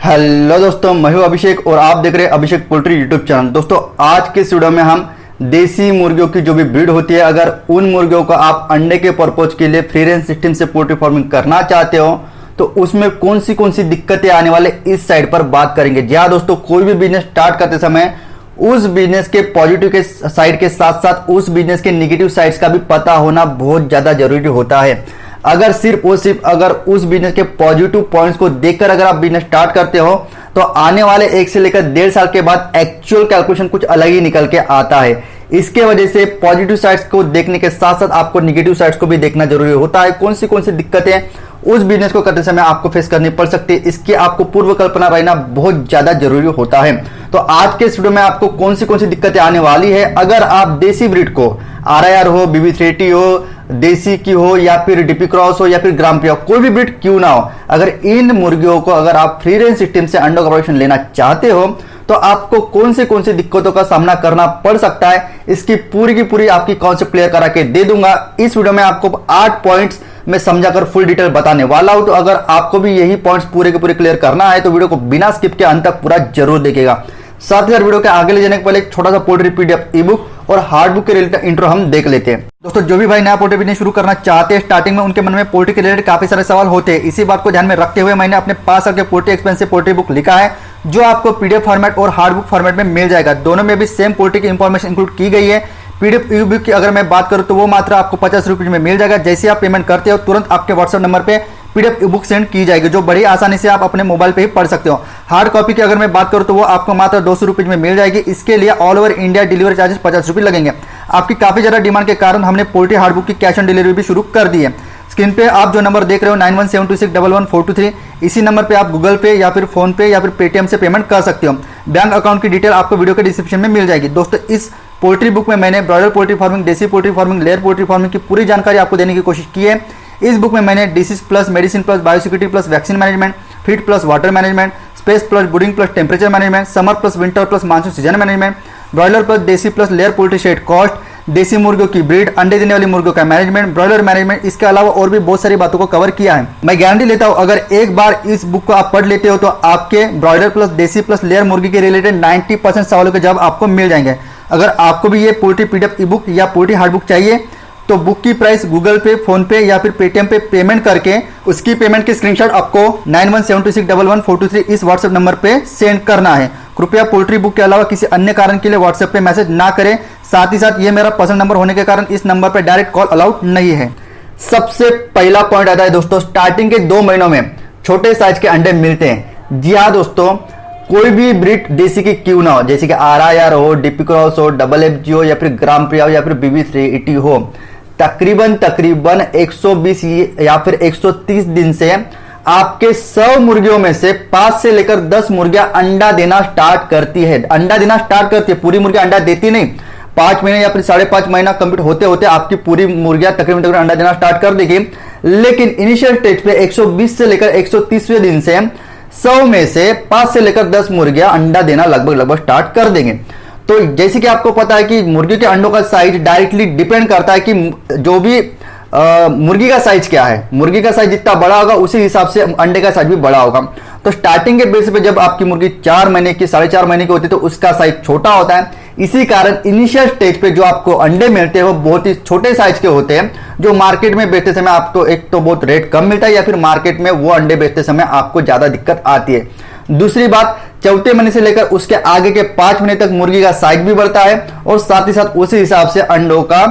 Hello दोस्तों, मैं हूं अभिषेक और आप देख रहे हैं अभिषेक पोल्ट्री यूट्यूब चैनल। दोस्तों आज के इस वीडियो में हम देसी मुर्गियों की जो भी ब्रीड होती है, अगर उन मुर्गियों को आप अंडे के पर्पज के लिए फ्री रेंज सिस्टम से पोल्ट्री फार्मिंग करना चाहते हो तो उसमें कौन सी दिक्कतें आने वाले इस साइड पर बात करेंगे। जी हाँ दोस्तों, कोई भी बिजनेस स्टार्ट करते समय उस बिजनेस के पॉजिटिव के साइड के साथ साथ उस बिजनेस के नेगेटिव साइड्स का भी पता होना बहुत ज्यादा जरूरी होता है। अगर सिर्फ अगर उस बिजनेस के पॉजिटिव पॉइंट्स को देखकर अगर आप बिजनेस स्टार्ट करते हो तो आने वाले 1 से लेकर 1.5 साल के बाद एक्चुअल कैलकुलेशन कुछ अलग ही निकल के आता है। इसके वजह से पॉजिटिव साइड्स को देखने के साथ साथ आपको नेगेटिव साइड्स को भी देखना जरूरी होता है। कौन सी दिक्कतें उस बिजनेस को करते समय आपको फेस करनी पड़ सकती है, इसकी आपको पूर्व कल्पना रहना बहुत ज्यादा जरूरी होता है। तो आज के इस वीडियो में आपको कौन सी दिक्कतें आने वाली है, अगर आप देसी ब्रीड को RIR हो, BB30 हो, देसी की हो या फिर डीपी क्रॉस हो या फिर ग्राम्प्रिया हो, कोई भी ब्रीड क्यों ना हो, अगर इन मुर्गियों को अगर आप फ्री रेंज सिस्टम से अंडों का प्रोडक्शन लेना चाहते हो तो आपको कौन सी दिक्कतों का सामना करना पड़ सकता है, इसकी पूरी की पूरी आपकी कॉन्सेप्ट क्लियर करा के दे दूंगा। इस वीडियो में आपको 8 पॉइंट्स में समझाकर फुल डिटेल बताने वाला हूं। तो अगर आपको भी यही पॉइंट्स पूरे के पूरे क्लियर करना है तो वीडियो को बिना स्किप के अंत तक पूरा जरूर देखिएगा। साथ ही साथ वीडियो के आगे ले जाने के पहले एक छोटा सा पोल्ट्री PDF ई-बुक और हार्ड बुक के रिलेटेड इंट्रो हम देख लेते हैं। दोस्तों जो भी भाई नया पोल्ट्री बिजनेस शुरू करना चाहते हैं, स्टार्टिंग में उनके मन में पोल्ट्री के रिलेटेड काफी सारे सवाल होते हैं। इसी बात को ध्यान में रखते हुए मैंने अपने 5 साल के पोल्ट्री एक्सपेंस से पोल्ट्री बुक लिखा है, जो आपको PDF फॉर्मेट और हार्ड बुक फॉर्मेट में मिल जाएगा। दोनों में भी सेम पोल्ट्री की इंफॉर्मेशन इंक्लूड की गई है। PDF ई-बुक की अगर मैं बात करूं तो वो मात्र आपको 50 रुपीज में मिल जाएगा। जैसे आप पेमेंट करते हो तुरंत आपके व्हाट्सएप नंबर पे PDF ई-बुक सेंड की जाएगी, जो बड़ी आसानी से आप अपने मोबाइल पे ही पढ़ सकते हो। हार्ड कॉपी की अगर मैं बात करूं तो वो आपको मात्र 200 रुपीज में मिल जाएगी। इसके लिए all over India delivery charges 50 रुपये लगेंगे। आपकी काफी ज्यादा डिमांड के कारण हमने पोल्ट्री हार्ड बुक की कैश ऑन डिलीवरी भी शुरू कर दी है। स्क्रीन पे आप जो नंबर देख रहे हो 9172611423, इसी नंबर पे आप गूगल पे या फिर फोन पे या फिर पेटीएम से पेमेंट कर सकते हो। बैंक अकाउंट की डिटेल आपको वीडियो के डिस्क्रिप्शन में मिल जाएगी। दोस्तों इस पोल्ट्री बुक में मैंने ब्रॉयलर पोल्ट्री फार्मिंग, देसी poultry farming, layer poultry farming की पूरी जानकारी आपको देने की कोशिश की है। इस बुक में मैंने disease plus medicine plus biosecurity plus vaccine management, feed plus water management, space plus breeding plus temperature management, summer plus winter plus monsoon season management, broiler plus desi plus layer poultry shed cost, देसी मुर्गियों की breed, अंडे देने वाली मुर्गियों का management, broiler management, इसके अलावा और भी बहुत सारी बातों को कवर किया है। मैं गारंटी लेता हूं अगर एक बार इस बुक को आप पढ़ लेते हो तो आपके broiler plus desi plus layer मुर्गी के रिलेटेड 90% सवालों के जवाब आपको मिल जाएंगे। अगर आपको भी ये पोल्ट्री PDF ई-बुक या पोल्ट्री हार्ड बुक चाहिए तो बुक की प्राइस गूगल पे, फोन पे या फिर पेटीएम पे पेमेंट करके उसकी पेमेंट की स्क्रीनशॉट आपको 9172611423 इस व्हाट्सएप नंबर पे सेंड करना है। कृपया पोल्ट्री बुक के अलावा किसी अन्य कारण के लिए व्हाट्सएप पे मैसेज ना करें। साथ ही साथ ये मेरा पर्सनल नंबर होने के कारण इस नंबर पे डायरेक्ट कॉल अलाउड नहीं है। सबसे पहला पॉइंट आता है दोस्तों, स्टार्टिंग के 2 महीनों में छोटे साइज के अंडे मिलते हैं। जी हाँ दोस्तों, कोई भी ब्रीड देसी की क्यों ना हो, जैसे कि RIR हो, डीपी क्रॉस हो, FFG हो या फिर ग्राम्प्रिया हो या फिर BB30 हो, तकरीबन 120 या फिर 130 दिन से आपके 100 मुर्गियों में से 5 से लेकर 10 मुर्गियां अंडा देना स्टार्ट करती है। अंडा देना स्टार्ट करती है, पूरी मुर्गियां अंडा देती नहीं। 5 महीने या फिर 5.5 महीना कंप्लीट होते होते आपकी पूरी मुर्गियां तकरीबन अंडा देना स्टार्ट कर देगी। लेकिन इनिशियल स्टेज पे 120 से लेकर 130वें दिन से 100 में से 5 से लेकर 10 मुर्गियां अंडा देना लगभग स्टार्ट कर देंगे। तो जैसे कि आपको पता है कि मुर्गी के अंडों का साइज डायरेक्टली डिपेंड करता है कि जो भी मुर्गी का साइज क्या है। मुर्गी का साइज जितना बड़ा होगा उसी हिसाब से अंडे का साइज भी बड़ा होगा। तो स्टार्टिंग के बेस पे जब आपकी मुर्गी 4 महीने की, 4.5 महीने की होती है तो उसका साइज छोटा होता है। इसी कारण इनिशियल स्टेज पे जो आपको अंडे मिलते हैं वो बहुत ही छोटे साइज के होते हैं, जो मार्केट में बेचते समय आपको एक तो बहुत रेट कम मिलता है या फिर मार्केट में वो अंडे बेचते समय आपको ज्यादा दिक्कत आती है। दूसरी बात, चौथे महीने से लेकर उसके आगे के 5 महीने तक मुर्गी का साइज भी बढ़ता है और साथ ही साथ उसी हिसाब से अंडों का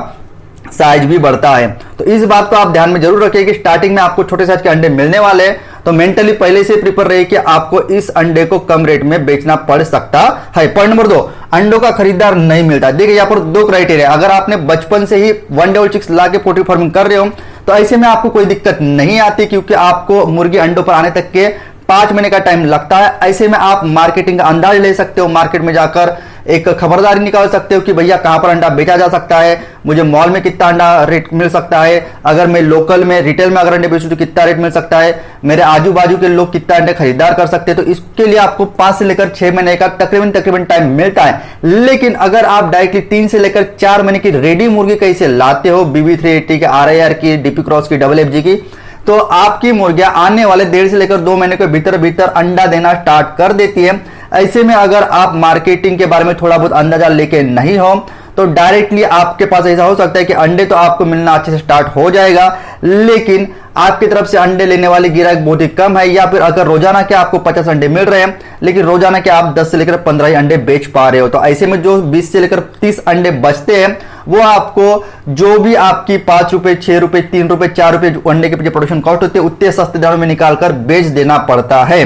साइज भी बढ़ता है। तो इस बात को आप ध्यान में जरूर रखिए कि स्टार्टिंग में आपको छोटे साइज के अंडे मिलने वाले हैं तो मेंटली पहले से प्रिपेयर रहिए कि आपको इस अंडे को कम रेट में बेचना पड़ सकता है। पॉइंट नंबर 2, अंडों का खरीदार नहीं मिलता। देखिए यहाँ पर 2 क्राइटेरिया, अगर आपने बचपन से ही 1 डे ओल्ड चिक्स ला के पोल्ट्री फार्मिंग कर रहे हो तो ऐसे में आपको कोई दिक्कत नहीं आती, क्योंकि आपको मुर्गी अंडों पर आने तक के 5 महीने का टाइम लगता है। ऐसे में आप मार्केटिंग का अंदाज ले सकते हो, मार्केट में जाकर एक खबरदारी निकाल सकते हो कि भैया कहां पर अंडा बेचा जा सकता है, मुझे मॉल में कितना अंडा रेट मिल सकता है, अगर मैं लोकल में रिटेल में अगर अंडे बेचूं तो कितना रेट मिल सकता है, मेरे आजू बाजू के लोग कितना अंडे खरीदार कर सकते हैं। तो इसके लिए आपको 5 से लेकर 6 महीने का तकरीबन टाइम मिलता है। लेकिन अगर आप डायरेक्टली 3 से लेकर 4 महीने की रेडी मुर्गी कैसे लाते हो, BB380 की, RIR की, डीपी क्रॉस की, FFG की, तो आपकी मुर्गियां आने वाले 1.5 से लेकर 2 महीने के भीतर भीतर अंडा देना स्टार्ट कर देती है। ऐसे में अगर आप मार्केटिंग के बारे में थोड़ा बहुत अंदाजा लेके नहीं हो तो डायरेक्टली आपके पास ऐसा हो सकता है कि अंडे तो आपको मिलना अच्छे से स्टार्ट हो जाएगा, लेकिन आपकी तरफ से अंडे लेने वाले गिराहक बहुत ही कम है, या फिर अगर रोजाना के आपको 50 अंडे मिल रहे हैं लेकिन रोजाना के आप 10 से लेकर 15 ही अंडे बेच पा रहे हो, तो ऐसे में जो 20 से लेकर 30 अंडे बचते हैं वो आपको जो भी आपकी 5 रुपए 6 रुपए 3 रुपए 4 रुपए अंडे के पीछे प्रोडक्शन कॉस्ट होते हैं उतने सस्ते दामों में निकालकर बेच देना पड़ता है।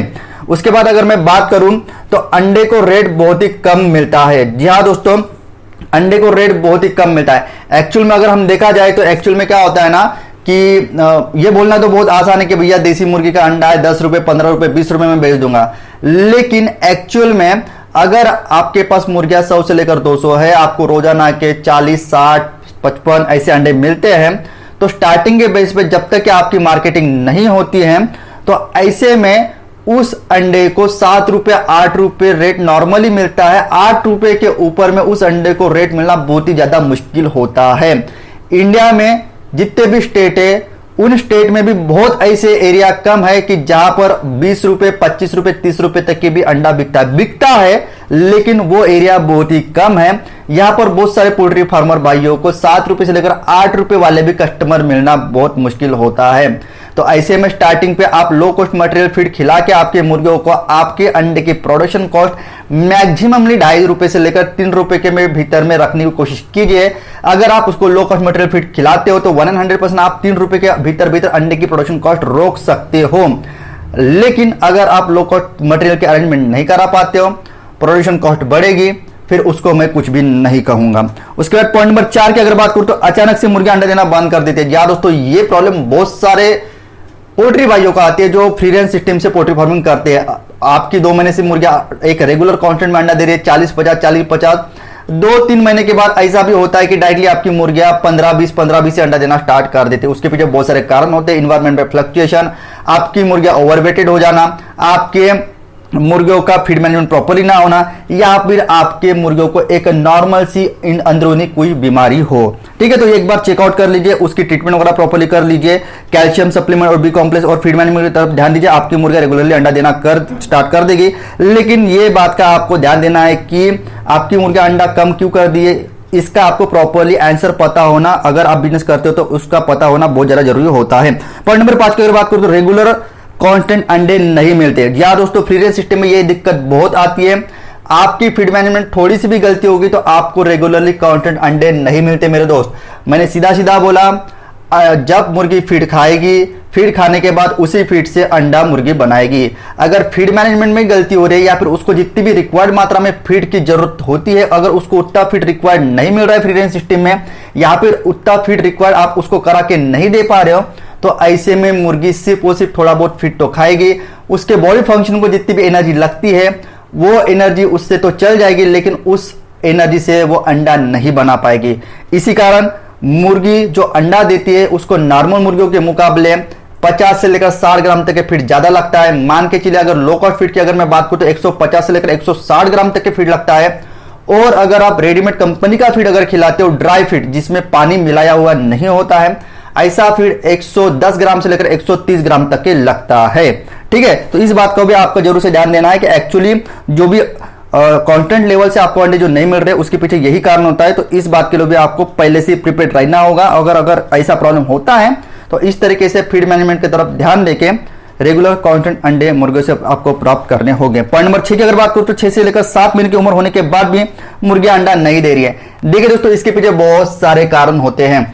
उसके बाद अगर मैं बात करूं तो अंडे को रेट बहुत ही कम मिलता है। जी हाँ दोस्तों, अंडे को रेट बहुत ही कम मिलता है। एक्चुअल में अगर हम देखा जाए तो एक्चुअल में क्या होता है ना कि ये बोलना तो बहुत आसान है कि भैया देसी मुर्गी का अंडा है 10 रुपए 15 रुपए 20 रुपए में बेच दूंगा, लेकिन एक्चुअल में अगर आपके पास मुर्गियां 100 से लेकर 200 है, आपको रोजाना के 40 60 55 ऐसे अंडे मिलते हैं, तो स्टार्टिंग के बेस पे जब तक कि आपकी मार्केटिंग नहीं होती है तो ऐसे में उस अंडे को 7 रुपए 8 रुपए रेट नॉर्मली मिलता है। 8 रुपए के ऊपर में उस अंडे को रेट मिलना बहुत ही ज्यादा मुश्किल होता है। इंडिया में जितने भी स्टेट है उन स्टेट में भी बहुत ऐसे एरिया कम है कि जहां पर 20 रुपए 25 रुपए 30 रुपए तक के भी अंडा बिकता है, लेकिन वो एरिया बहुत ही कम है। यहां पर बहुत सारे पोल्ट्री फार्मर भाइयों को 7 रुपए से लेकर 8 रुपए वाले भी कस्टमर मिलना बहुत मुश्किल होता है। तो ऐसे में स्टार्टिंग पे आप लो कॉस्ट मटेरियल फीड खिला के आपके मुर्गियों को आपके अंडे की प्रोडक्शन कॉस्ट मैक्सिममली 2.5 रुपए से लेकर 3 रुपए के में भीतर में रखने की कोशिश कीजिए। अगर आप उसको लो कॉस्ट मटेरियल फीड खिलाते हो तो 100% आप 3 रुपए के भीतर अंडे की प्रोडक्शन कॉस्ट रोक सकते हो। लेकिन अगर आप लो कॉस्ट मटेरियल के अरेंजमेंट नहीं करा पाते हो, प्रोडक्शन कॉस्ट बढ़ेगी, फिर उसको मैं कुछ भी नहीं कहूंगा। उसके बाद पॉइंट नंबर 4 की अगर बात करूं तो अचानक से मुर्गियां अंडा देना बंद कर देते हैं। या दोस्तों, ये प्रॉब्लम बहुत सारे पोल्ट्री भाइयों को आती है जो फ्री रेंज सिस्टम से पोल्ट्री फार्मिंग करते हैं। आपकी 2 महीने से मुर्गियां एक रेगुलर कांस्टेंट में अंडा दे रही है 40-50 2-3 महीने के बाद ऐसा भी होता है कि डायरेक्टली आपकी मुर्गियां 15-20 से अंडा देना स्टार्ट कर देते हैं। उसके पीछे बहुत सारे कारण होते हैं, इन्वायरमेंट में फ्लक्चुएशन, आपकी मुर्गियां ओवरवेटेड हो जाना, आपके मुर्गियों का फीड मैनेजमेंट प्रॉपर्ली ना होना, या फिर आपके मुर्गियों को एक नॉर्मल सी अंदरूनी कोई बीमारी हो। ठीक है, तो एक बार चेकआउट कर लीजिए, उसकी ट्रीटमेंट वगैरह प्रॉपर्ली कर लीजिए, कैल्शियम सप्लीमेंट और बी कॉम्प्लेक्स और फीड मैनेजमेंट की तरफ ध्यान दीजिए। आपकी मुर्गियां रेगुलरली अंडा देना स्टार्ट कर देगी। लेकिन ये बात का आपको ध्यान देना है कि आपकी मुर्गियां अंडा कम क्यों कर दिए, इसका आपको प्रॉपर्ली आंसर पता होना, अगर आप बिजनेस करते हो तो उसका पता होना बहुत ज्यादा जरूरी होता है। पॉइंट नंबर 5 की अगर बात करूं तो रेगुलर कांस्टेंट अंडे नहीं मिलते। या दोस्तों, फ्री रेंज सिस्टम में ये दिक्कत बहुत आती है। आपकी फीड मैनेजमेंट थोड़ी सी भी गलती होगी तो आपको रेगुलरली कांस्टेंट अंडे नहीं मिलते मेरे दोस्त। मैंने सीधा सीधा बोला, जब मुर्गी फीड खाएगी, फीड खाने के बाद उसी फीड से अंडा मुर्गी बनाएगी। अगर फीड मैनेजमेंट में गलती हो रही है या फिर उसको जितनी भी रिक्वायर्ड मात्रा में फीड की जरूरत होती है, अगर उसको उतना फीड रिक्वायर्ड नहीं मिल रहा है फ्री रेंज सिस्टम में, या फिर उतना फीड रिक्वायर्ड आप उसको करा के नहीं दे पा रहे हो, तो ऐसे में मुर्गी सिर्फ और सिर्फ थोड़ा बहुत फीड तो खाएगी। उसके बॉडी फंक्शन को जितनी भी एनर्जी लगती है वो एनर्जी उससे तो चल जाएगी, लेकिन उस एनर्जी से वो अंडा नहीं बना पाएगी। इसी कारण मुर्गी जो अंडा देती है उसको नॉर्मल मुर्गियों के मुकाबले 50 से लेकर 60 ग्राम तक के फीड ज्यादा लगता है। मान के चलिए, अगर लो कॉस्ट फीड की अगर मैं बात करूं तो 150 से लेकर 160 ग्राम तक के फीड लगता है। और अगर आप रेडीमेड कंपनी का फीड अगर खिलाते हो, ड्राई फीड जिसमें पानी मिलाया हुआ नहीं होता है, ऐसा फीड 110 ग्राम से लेकर 130 ग्राम तक के लगता है। ठीक है, तो इस बात को भी आपको जरूर से ध्यान देना है कि एक्चुअली जो भी कंटेंट लेवल से आपको अंडे जो नहीं मिल रहे उसके पीछे यही कारण होता है। तो इस बात के लिए भी आपको पहले से प्रिपेयर रहना होगा। अगर ऐसा प्रॉब्लम होता है तो इस तरीके से फीड मैनेजमेंट की तरफ ध्यान देके रेगुलर कंटेंट अंडे मुर्गियों से आपको प्राप्त करने होंगे। पॉइंट नंबर 6 की अगर बात करूं तो 6 से लेकर 7 महीने की उम्र होने के बाद भी मुर्गियां अंडा नहीं दे रही है। देखिए दोस्तों, इसके पीछे बहुत सारे कारण होते हैं।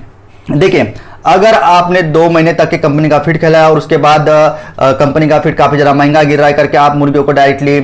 देखिए, अगर आपने 2 महीने तक के कंपनी का फीड खिलाया और उसके बाद कंपनी का फीड काफी ज्यादा महंगा गिर रहा है करके आप मुर्गियों को डायरेक्टली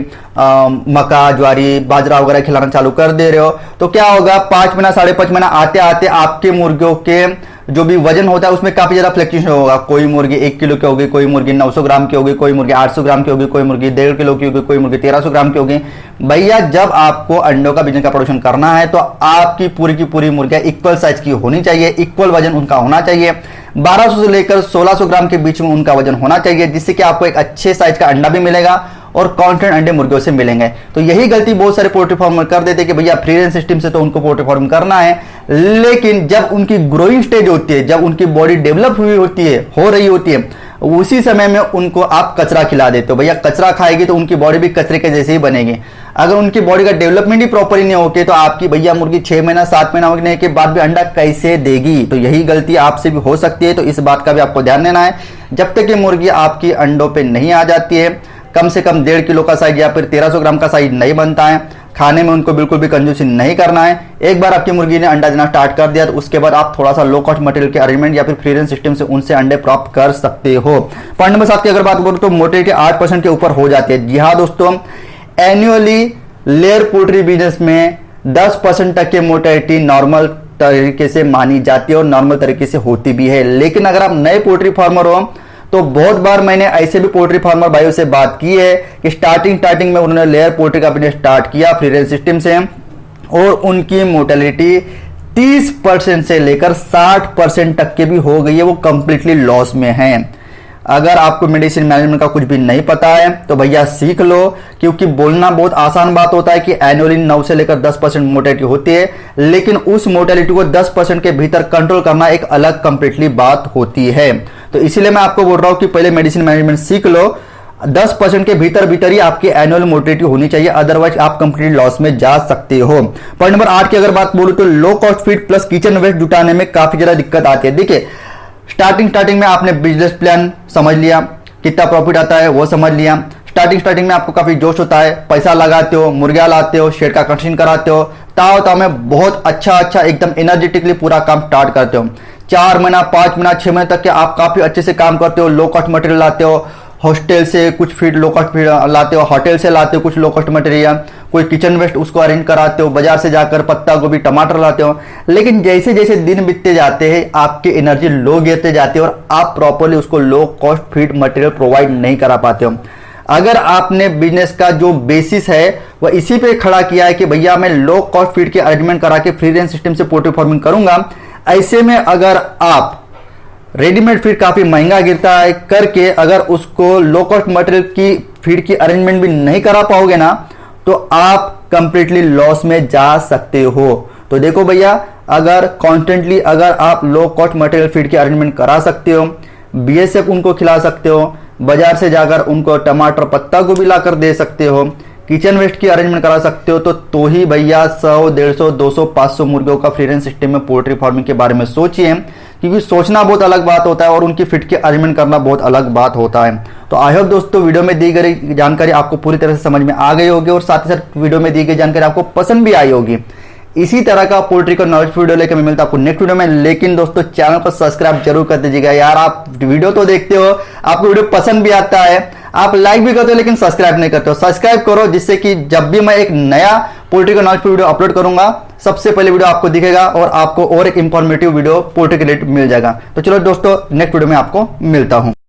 मक्का ज्वारी बाजरा वगैरह खिलाना चालू कर दे रहे हो, तो क्या होगा, 5 महीना 5.5 महीना आते आते आपके मुर्गियों के जो भी वजन होता है उसमें काफी ज्यादा फ्लक्चुएशन होगा। कोई मुर्गी 1 किलो की होगी, कोई मुर्गी 900 ग्राम की होगी, कोई मुर्गी 800 ग्राम की होगी, कोई मुर्गी 1.5 किलो की होगी, कोई मुर्गी 1300 ग्राम की होगी। भैया, जब आपको अंडों का बिजनेस का प्रोडक्शन करना है तो आपकी पूरी की पूरी मुर्गियां इक्वल साइज की होनी चाहिए, इक्वल वजन उनका होना चाहिए। 1200 से लेकर 1600 ग्राम के बीच में उनका वजन होना चाहिए, जिससे कि आपको एक अच्छे साइज का अंडा भी मिलेगा और कांस्टेंट अंडे मुर्गियों से मिलेंगे। तो यही गलती बहुत सारे पोल्ट्री फार्मर कर देते कि भैया फ्री रेंज सिस्टम से तो उनको पोल्ट्री फार्म करना है, लेकिन जब उनकी ग्रोइंग स्टेज होती है, जब उनकी बॉडी डेवलप हुई होती है, हो रही होती है, उसी समय में उनको आप कचरा खिला देते हो। भैया कचरा खाएगी तो उनकी बॉडी भी कचरे के जैसे ही बनेगी। अगर उनकी बॉडी का डेवलपमेंट ही प्रॉपरली नहीं होती तो आपकी भैया मुर्गी 6 महीना 7 महीना होने के बाद भी अंडा कैसे देगी। तो यही गलती आपसे भी हो सकती है, तो इस बात का भी आपको ध्यान देना है। जब तक ये मुर्गी आपकी अंडों पे नहीं आ जाती है, कम से कम 1.5 किलो का साइज या फिर 1300 ग्राम का साइज नहीं बनता है, खाने में उनको बिल्कुल भी कंजूसी नहीं करना है। एक बार आपकी मुर्गी ने अंडा देना स्टार्ट कर दिया तो उसके बाद आप थोड़ा सा लो कॉस्ट मटेरियल के अरेंजमेंट या फिर फ्री रेंज सिस्टम से उनसे अंडे प्राप्त कर सकते हो। पॉइंट नंबर 7 की अगर बात करूं तो मोर्टेलिटी 8% के ऊपर हो जाती है। जी हाँ दोस्तों, एनुअली लेयर पोल्ट्री बिजनेस में 10% तक की मोर्टेलिटी नॉर्मल तरीके से मानी जाती है और नॉर्मल तरीके से होती भी है। लेकिन अगर आप नए पोल्ट्री फार्मर हो तो बहुत बार मैंने ऐसे भी पोल्ट्री फार्मर भाइयों से बात की है कि स्टार्टिंग में उन्होंने लेयर पोल्ट्री का बिजनेस स्टार्ट किया फ्री रेंज सिस्टम से और उनकी मोर्टेलिटी 30% से लेकर 60% तक के भी हो गई है, वो कंप्लीटली लॉस में है। अगर आपको मेडिसिन मैनेजमेंट का कुछ भी नहीं पता है तो भैया सीख लो, क्योंकि बोलना बहुत आसान बात होता है कि एनुअली 9 से लेकर 10% मोर्टेलिटी होती है, लेकिन उस मोर्टेलिटी को 10% के भीतर कंट्रोल करना एक अलग कंप्लीटली बात होती है। तो इसीलिए मैं आपको बोल रहा हूं कि पहले मेडिसिन मैनेजमेंट सीख लो। 10% के भीतर ही आपकी एनुअल मोर्टेलिटी होनी चाहिए, अदरवाइज आप कंप्लीट लॉस में जा सकते हो। पॉइंट नंबर 8 की अगर बात बोलूं तो low cost feed plus kitchen waste जुटाने में काफी ज्यादा दिक्कत आती है। देखिए स्टार्टिंग में आपने बिजनेस प्लान समझ लिया, कितना प्रॉफिट आता है वो समझ लिया। स्टार्टिंग में आपको काफी जोश होता है, पैसा लगाते हो, मुर्गियां लाते हो, शेड का कंस्ट्रक्शन कराते हो, ताव में बहुत अच्छा एकदम एनर्जेटिकली पूरा काम स्टार्ट करते हो। 4 महीना 5 महीना 6 महीने तक के आप काफी अच्छे से काम करते हो, लो कॉस्ट मटेरियल लाते हो, हॉस्टल से कुछ फीड लो कॉस्ट फीड लाते हो, होटल से लाते हो कुछ लो कॉस्ट मटेरियल, कोई किचन वेस्ट उसको अरेंज कराते हो, बाजार से जाकर पत्ता गोभी टमाटर लाते हो। लेकिन जैसे जैसे दिन बीतते जाते हैं आपकी एनर्जी लो गिरते जाती है और आप प्रॉपरली उसको लो कॉस्ट फीड मटेरियल प्रोवाइड नहीं करा पाते हो। अगर आपने बिजनेस का जो बेसिस है वह इसी पे खड़ा किया है कि भैया मैं लो कॉस्ट फीड के अरेंजमेंट करा के फ्री रेंज सिस्टम से पोल्ट्री फार्मिंग करूंगा, ऐसे में अगर आप रेडीमेड फीड काफी महंगा गिरता है करके अगर उसको लो कॉस्ट मटेरियल की फीड की अरेंजमेंट भी नहीं करा पाओगे ना तो आप कंप्लीटली लॉस में जा सकते हो। तो देखो भैया, अगर कॉन्स्टेंटली अगर आप लो कॉस्ट मटेरियल फीड की अरेंजमेंट करा सकते हो, बीएसएफ उनको खिला सकते हो, बाजार से जाकर उनको टमाटर पत्ता गोभी लाकर दे सकते हो, किचन वेस्ट की अरेंजमेंट करा सकते हो, तो ही भैया 100 150 200 500 मुर्गियों का फ्री रेंज सिस्टम में पोल्ट्री फार्मिंग के बारे में सोचिए, क्योंकि सोचना बहुत अलग बात होता है और उनकी फिट की अरेंजमेंट करना बहुत अलग बात होता है। तो आई होप दोस्तों वीडियो में दी गई जानकारी आपको पूरी तरह से समझ में आ गई होगी और साथ ही साथ वीडियो में दी गई जानकारी आपको पसंद भी आई होगी। इसी तरह का पोल्ट्री का नॉलेज वीडियो लेकर मैं मिलता आपको नेक्स्ट वीडियो में। लेकिन दोस्तों चैनल को सब्सक्राइब जरूर कर दीजिएगा यार, आप वीडियो तो देखते हो, आपको वीडियो पसंद भी आता है, आप लाइक भी करते हो लेकिन सब्सक्राइब नहीं करते हो। सब्सक्राइब करो जिससे कि जब भी मैं एक नया पोल्ट्री का नॉलेज वीडियो अपलोड करूंगा सबसे पहले वीडियो आपको दिखेगा और आपको और एक इंफॉर्मेटिव वीडियो पोल्ट्री के रिलेटेड मिल जाएगा। तो चलो दोस्तों नेक्स्ट वीडियो में आपको मिलता हूं।